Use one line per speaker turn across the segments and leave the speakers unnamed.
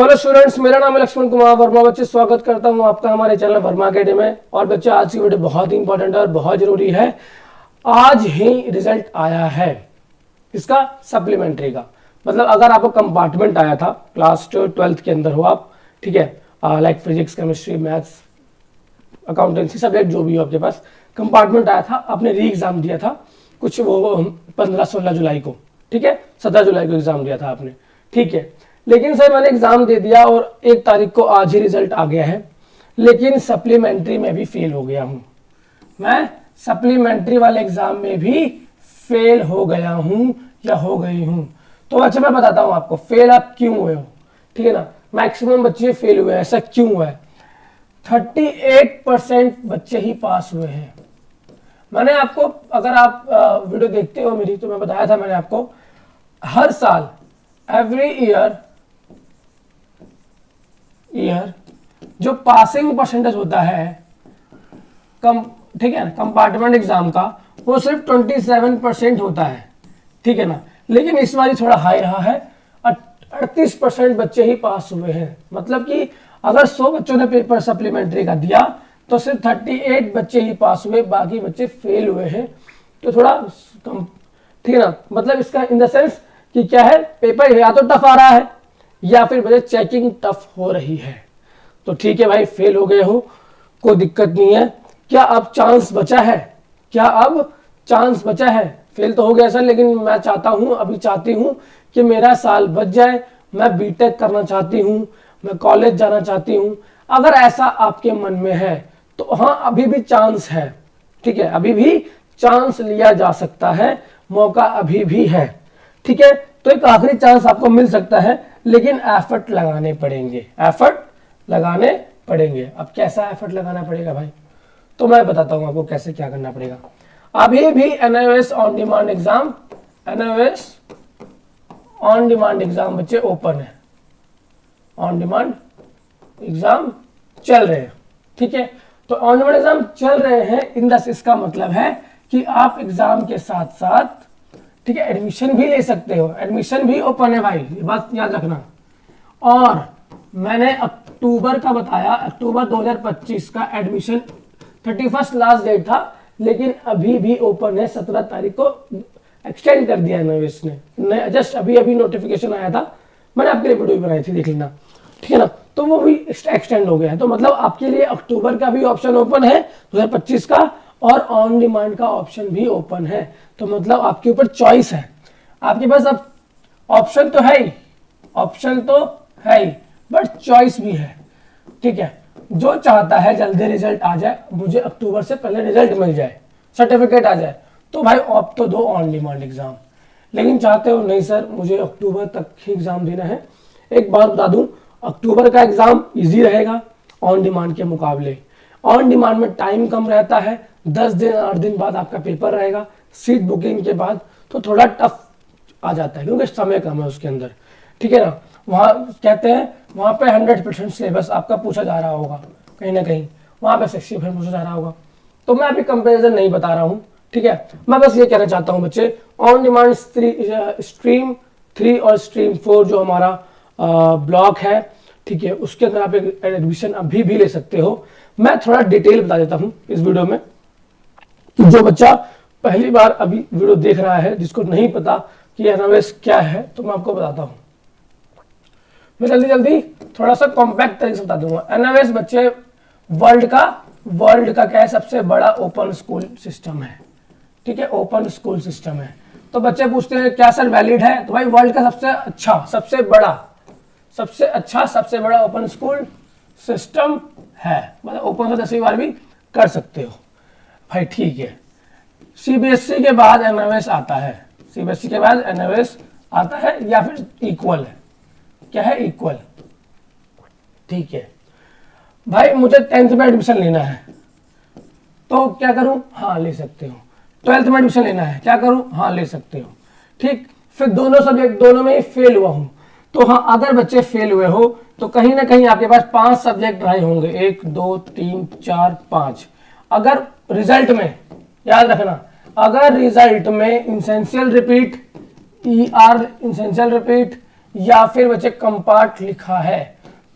तो hello students, मेरा नाम है लक्ष्मण कुमार वर्मा। बच्चे स्वागत करता हूं आपका हमारे चैनल वर्मा अकेडमी में। और बच्चे आज की वीडियो बहुत ही इंपॉर्टेंट है और बहुत जरूरी है। आज ही रिजल्ट आया है इसका सप्लीमेंट्री का। मतलब अगर आपको कंपार्टमेंट आया था क्लास 12th के अंदर हो आप, ठीक है, like physics, chemistry, maths, accountancy subject जो भी हो आपके पास कंपार्टमेंट आया था, आपने री एग्जाम दिया था कुछ वो 15-16 जुलाई को, ठीक है, 17 जुलाई को एग्जाम दिया था आपने, ठीक है। लेकिन सर मैंने एग्जाम दे दिया और 1 तारीख को आज ही रिजल्ट आ गया है, लेकिन सप्लीमेंट्री में भी फेल हो गया हूं। मैं सप्लीमेंट्री वाले एग्जाम में भी फेल हो गया हूं या हो गई हूं। तो अच्छा मैं बताता हूं आपको फेल आप क्यों हुए हो, ठीक है ना। मैक्सिमम बच्चे फेल हुए हैं, ऐसा क्यों हुआ है? 38% बच्चे ही पास हुए हैं। मैंने आपको, अगर आप वीडियो देखते हो मेरी, तो मैं बताया था मैंने आपको, हर साल एवरी ईयर जो पासिंग परसेंटेज होता है ठीक है ना, कंपार्टमेंट एग्जाम का, वो सिर्फ 27% होता है, ठीक है ना। लेकिन इस बार थोड़ा हाई रहा है, 38% बच्चे ही पास हुए हैं। मतलब कि अगर 100 बच्चों ने पेपर सप्लीमेंट्री का दिया तो सिर्फ 38 बच्चे ही पास हुए, बाकी बच्चे फेल हुए हैं। तो थोड़ा कम, ठीक है ना। मतलब इसका इन द सेंस कि क्या है, पेपर या तो टफ आ रहा है या फिर बच्चे चेकिंग टफ हो रही है। तो ठीक है भाई, फेल हो गए हो, कोई दिक्कत नहीं है। क्या अब चांस बचा है? क्या अब चांस बचा है? फेल तो हो गया सर, लेकिन मैं चाहता हूं, अभी चाहती हूं कि मेरा साल बच जाए, मैं बीटेक करना चाहती हूं, मैं कॉलेज जाना चाहती हूं। अगर ऐसा आपके मन में है तो हाँ, अभी भी चांस है, ठीक है, अभी भी चांस लिया जा सकता है, मौका अभी भी है, ठीक है। तो एक आखिरी चांस आपको मिल सकता है, लेकिन एफर्ट लगाने पड़ेंगे, एफर्ट लगाने पड़ेंगे। अब कैसा एफर्ट लगाना पड़ेगा भाई, तो मैं बताता हूं आपको कैसे क्या करना पड़ेगा। अभी भी NIOS on demand exam, NIOS on demand exam बच्चे ओपन है, ऑन डिमांड एग्जाम चल रहे हैं, ठीक है। तो ऑन डिमांड एग्जाम चल रहे हैं, इन द इसका मतलब है कि आप एग्जाम के साथ साथ, ठीक है, एडमिशन भी ले सकते हो। एडमिशन भी ओपन है भाई, ये बात याद रखना। और मैंने अक्टूबर का बताया, अक्टूबर 2025 का एडमिशन 31 लास्ट डेट था, लेकिन अभी भी ओपन है। 17 तारीख को एक्सटेंड कर दिया एनआईओएस ने, जस्ट अभी अभी नोटिफिकेशन आया था, मैंने आपके लिए वीडियो बनाई थी, देख लेना, ठीक है ना। तो वो भी एक्सटेंड हो गया है। तो मतलब आपके लिए अक्टूबर का भी ऑप्शन ओपन है 2025 का, और ऑन डिमांड का ऑप्शन भी ओपन है। तो मतलब आपके ऊपर चॉइस है, आपके पास अब ऑप्शन तो है ही, ऑप्शन तो है ही, बट चॉइस भी है, ठीक है। जो चाहता है जल्दी रिजल्ट आ जाए, मुझे अक्टूबर से पहले रिजल्ट मिल जाए, सर्टिफिकेट आ जाए, तो भाई ऑप्ट तो दो ऑन डिमांड एग्जाम। लेकिन चाहते हो नहीं सर मुझे अक्टूबर तक ही एग्जाम देना है, एक बात बता दूं, अक्टूबर का एग्जाम इजी रहेगा ऑन डिमांड के मुकाबले। ऑन डिमांड में टाइम कम रहता है, 10 दिन 8 दिन बाद आपका पेपर रहेगा, सीट बुकिंग के बाद, तो थोड़ा टफ आ जाता है क्योंकि समय कम है उसके अंदर, ठीक है ना। वहाँ कहते हैं वहाँ पे 100% सिलेबस आपका पूछा जा रहा होगा, कहीं ना कहीं वहाँ पे 60% पूछा जा रहा होगा। तो मैं अभी कंपेरिजन नहीं बता रहा हूँ, ठीक है। मैं बस ये कहना चाहता हूँ बच्चे, ऑन डिमांड स्ट्रीम 3 और स्ट्रीम 4 जो हमारा ब्लॉक है, ठीक है, उसके अंदर आप एडमिशन अभी भी ले सकते हो। मैं थोड़ा डिटेल बता देता हूँ इस वीडियो में, जो बच्चा पहली बार अभी वीडियो देख रहा है, जिसको नहीं पता कि एनआईओएस क्या है, तो मैं आपको बताता हूँ। मैं जल्दी जल्दी थोड़ा सा कॉम्पैक्ट तरीके से बता दूंगा। एनआईओएस बच्चे वर्ल्ड का क्या है, सबसे बड़ा ओपन स्कूल सिस्टम है, ठीक है, ओपन स्कूल सिस्टम है। तो बच्चे पूछते हैं क्या सर वैलिड है, तो भाई वर्ल्ड का सबसे अच्छा, सबसे बड़ा ओपन स्कूल सिस्टम है। मतलब ओपन से 10वीं 12वीं कर सकते हो भाई, ठीक है। सीबीएसई के बाद एनआईओएस आता है, सीबीएसई के बाद एनआईओएस आता है, या फिर इक्वल है, क्या है, इक्वल, ठीक है। भाई मुझे 10th में एडमिशन लेना है, तो क्या करूं? हाँ ले सकते हो। 12th में एडमिशन लेना है, क्या करूं? हाँ ले सकते हो, ठीक। फिर दोनों सब्जेक्ट, दोनों में फेल हुआ हूं, तो हाँ अगर बच्चे फेल हुए हो तो कहीं ना कहीं आपके पास 5 सब्जेक्ट रहे होंगे, 1 2 3 4 5। अगर रिजल्ट में, याद रखना, अगर रिजल्ट में essential repeat, ER essential repeat, या फिर बच्चे कंपार्ट लिखा है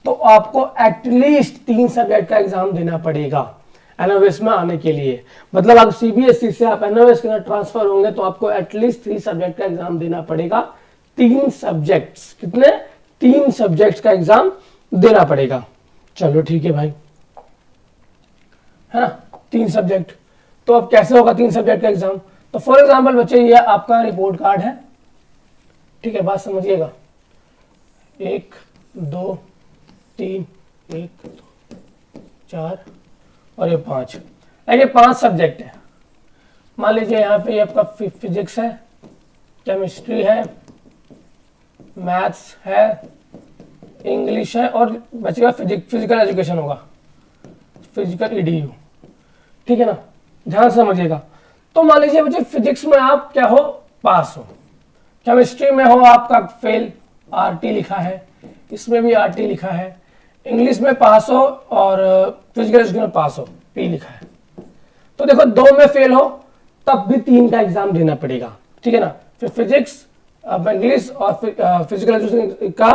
तो आपको एटलीस्ट 3 सब्जेक्ट का एग्जाम देना पड़ेगा एनओएस में आने के लिए। मतलब आप सीबीएसई से आप एनओएस के अंदर ट्रांसफर होंगे तो आपको एटलीस्ट 3 सब्जेक्ट का एग्जाम देना पड़ेगा। 3 सब्जेक्ट्स, कितने? 3 सब्जेक्ट्स का एग्जाम देना पड़ेगा। चलो ठीक है भाई, है ना, 3 सब्जेक्ट। तो अब कैसे होगा 3 सब्जेक्ट का एग्जाम? तो फॉर एग्जाम्पल बच्चे ये आपका रिपोर्ट कार्ड है, ठीक है, बात समझिएगा। 1 2 3 1 2 4 और ये 5, ये 5 सब्जेक्ट है। मान लीजिए यहाँ पे आपका फिजिक्स है, केमिस्ट्री है, मैथ्स है, इंग्लिश है और बचेगा फिजिकल एजुकेशन होगा, फिजिकल ईडीयू, ठीक है ना, ध्यान से समझिएगा। तो मान लीजिए बच्चे फिजिक्स में आप क्या हो, पास हो, केमिस्ट्री में हो आपका फेल, आरटी लिखा है, इसमें भी आरटी लिखा है, इंग्लिश में पास हो और फिजिकल एजुकेशन में पास हो, पी लिखा है। तो देखो 2 में फेल हो तब भी 3 का एग्जाम देना पड़ेगा, ठीक है ना। फिर फिजिक्स, इंग्लिश और फिजिकल एजुकेशन का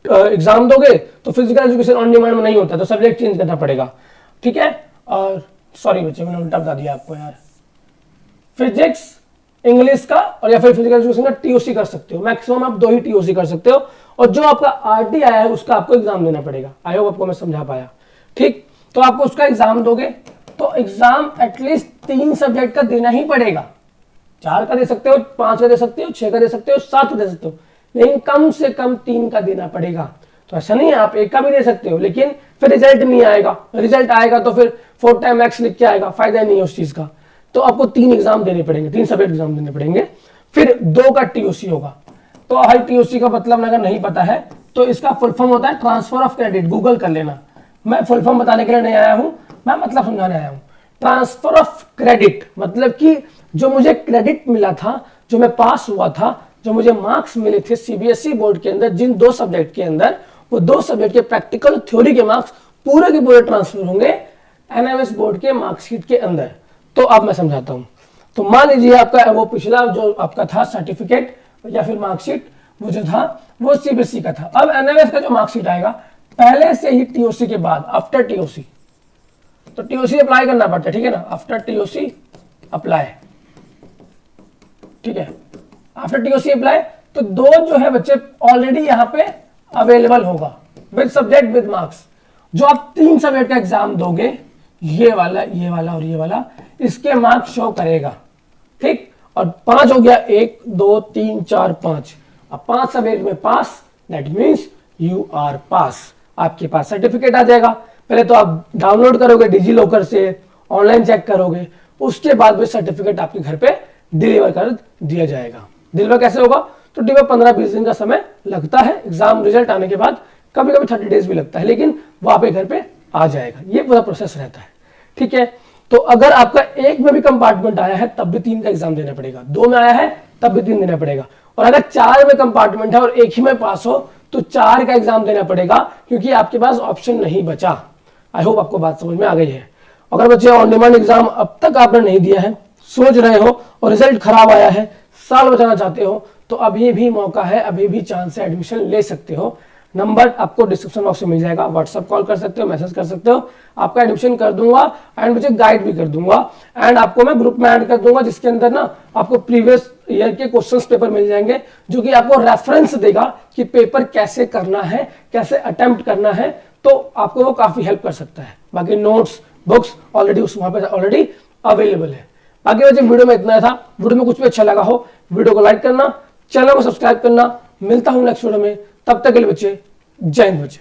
एग्जाम दोगे तो फिजिकल एजुकेशन ऑन डिमांड में नहीं होता, तो सब्जेक्ट चेंज करना पड़ेगा, ठीक है। और सॉरी बच्चे मैंने उल्टा बता दिया आपको यार, फिजिक्स, इंग्लिश का और या फिर फिजिकल एजुकेशन का टीओसी कर सकते हो, मैक्सिमम आप 2 ही टीओसी कर सकते हो, और जो आपका आरटी आया है उसका आपको एग्जाम देना पड़ेगा। आई होप आपको मैं समझा पाया, ठीक। तो आपको उसका एग्जाम दोगे तो एग्जाम एटलीस्ट 3 सब्जेक्ट का देना ही पड़ेगा। 4 का दे सकते हो, 5 का दे सकते हो, 6 का दे सकते हो, 7 का दे सकते हो, लेकिन कम से कम 3 का देना पड़ेगा। तो ऐसा नहीं है आप 1 का भी दे सकते हो, लेकिन फिर रिजल्ट नहीं आएगा, रिजल्ट आएगा तो फिर 4 टाइम मैक्स लिख के आएगा, फायदा नहीं है उस चीज का। तो आपको 3 एग्जाम देने पड़ेंगे, 3 सब्जेक्ट एग्जाम देने पड़ेंगे। फिर 2 का टीओसी होगा। तो हर टीओसी का मतलब अगर नहीं पता है तो इसका फुल फॉर्म होता है ट्रांसफर ऑफ क्रेडिट, गूगल कर लेना। मैं फुल फॉर्म बताने के लिए नहीं आया हूं, मैं मतलब समझाने आया हूं। ट्रांसफर ऑफ क्रेडिट मतलब कि जो मुझे क्रेडिट मिला था, जो मैं पास हुआ था, जो मुझे मार्क्स मिले थे सीबीएसई बोर्ड के अंदर जिन 2 सब्जेक्ट के अंदर, वो 2 सब्जेक्ट के प्रैक्टिकल थ्योरी के मार्क्स पूरे के पूरे ट्रांसफर होंगे एनएमएस बोर्ड के मार्कशीट के अंदर। तो अब मैं समझाता हूं। तो मान लीजिए आपका वो पिछला जो आपका था सर्टिफिकेट या फिर मार्कशीट, वो जो था वो सीबीएसई का था। अब एनएमएस का जो मार्कशीट आएगा पहले से ही टीओसी के बाद, आफ्टर टीओसी, तो टीओसी अप्लाई करना पड़ता है, ठीक है ना, आफ्टर टीओसी अप्लाई, ठीक है। आफ्टर टीओसी अप्लाई तो 2 जो है बच्चे ऑलरेडी यहां पे अवेलेबल होगा विद सब्जेक्ट विद मार्क्स। जो आप 3 सब्जेक्ट का एग्जाम दोगे, ये वाला और ये वाला, इसके मार्क्स शो करेगा, ठीक। और 5 हो गया, 1 2 3 4 5। अब 5 सब्जेक्ट में पास, दैट मीन्स यू आर पास। आपके पास सर्टिफिकेट आ जाएगा। पहले तो आप डाउनलोड करोगे डिजी लॉकर से, ऑनलाइन चेक करोगे, उसके बाद भी सर्टिफिकेट आपके घर पे डिलीवर कर दिया जाएगा। डिलीवर कैसे होगा? तो डिलीवर 15-20 दिन का समय लगता है एग्जाम रिजल्ट आने के बाद, कभी कभी 30 डेज भी लगता है, लेकिन वो आपके घर पे आ जाएगा। ये पूरा प्रोसेस रहता है, ठीक है। तो अगर आपका 1 में भी कंपार्टमेंट आया है तब भी 3 का एग्जाम देना पड़ेगा, 2 में आया है तब भी 3 देना पड़ेगा, और अगर 4 में कंपार्टमेंट है और 1 ही में पास हो तो 4 का एग्जाम देना पड़ेगा, क्योंकि आपके पास ऑप्शन नहीं बचा। आई होप आपको बात समझ में आ गई है। अगर बच्चे ऑन डिमांड एग्जाम अब तक आपने नहीं दिया है, सोच रहे हो और रिजल्ट खराब आया है, साल बचाना चाहते हो, तो अभी भी मौका है, अभी भी चांस है, एडमिशन ले सकते हो। नंबर आपको डिस्क्रिप्शन बॉक्स में मिल जाएगा, व्हाट्सएप कॉल कर सकते हो, मैसेज कर सकते हो, आपका एडमिशन कर दूंगा एंड मुझे गाइड भी कर दूंगा, एंड आपको मैं ग्रुप में ऐड कर दूंगा जिसके अंदर ना आपको प्रीवियस ईयर के क्वेश्चंस पेपर मिल जाएंगे, जो कि आपको रेफरेंस देगा कि पेपर कैसे करना है, कैसे अटेम्प्ट करना है, तो आपको वो काफी हेल्प कर सकता है। बाकी नोट्स बुक्स ऑलरेडी उस वहां पर ऑलरेडी अवेलेबल है। बाकी वजह वीडियो में इतना था। वीडियो में कुछ भी अच्छा लगा हो वीडियो को लाइक करना, चैनल को सब्सक्राइब करना। मिलता हूं नेक्स्ट वीडियो में, तब तक के लिए बच्चे जय हिंद बच्चे।